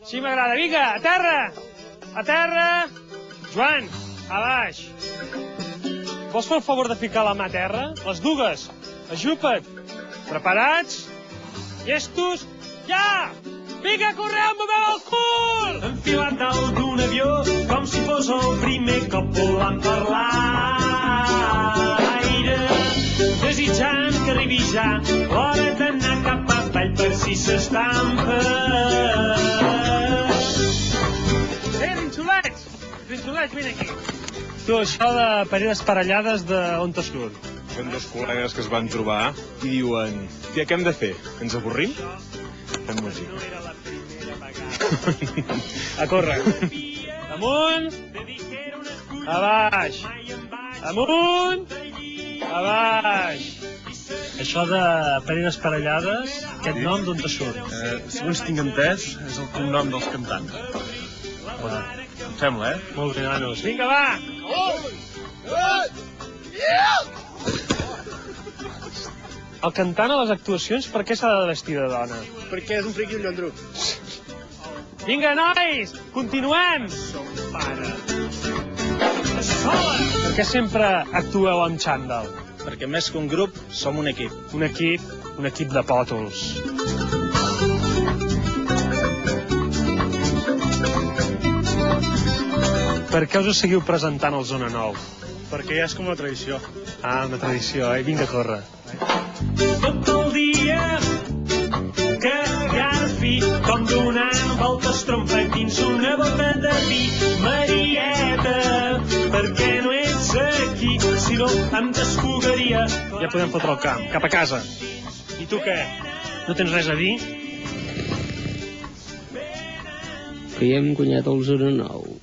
Així m'agrada. Vinga, a terra! A terra! Joan, a baix. Vols fer el favor de ficar la mà a terra? Les dues. Ajupa't. Preparats? Llestos? Ja! Vinga, correu, moveu el cul! Enfilat dalt d'un avió, com si fos el primer cop volant per l'aire. Desitjant que arribi ja l'hora d'anar cap avall per si s'estampa. Rinxolets! Rinxolets, vine aquí. Tu, això de paredes parellades d'on te surt? Són dos col·legues que es van trobar i diuen: tia, què hem de fer? Ens avorrim? Fem música. A córrer. Amunt. A baix. Amunt. A baix. Això de paredes parellades, aquest nom d'on te surt? Segons tinc entès, és el cognom dels cantants. Bueno, em sembla, Molt bé, nanos. Vinga, va! El cantant a les actuacions, per què s'ha de vestir de dona? Perquè és un friqui un llondruc. Vinga, nois! Continuem! Per què sempre actueu amb xandall? Perquè més que un grup, som un equip. Un equip de pòtols. Per què us seguiu presentant al Zona 9? Perquè ja és com una tradició. Ah, una tradició, Vinga, a córrer. Tot el dia que garfi, com donant voltes trompetins una bota de vi. Marieta, per què no ets aquí? Si no, em desfogaria. Ja podem fotre el camp, cap a casa. I tu què? No tens res a dir? Que hi hem guanyat el 0-9.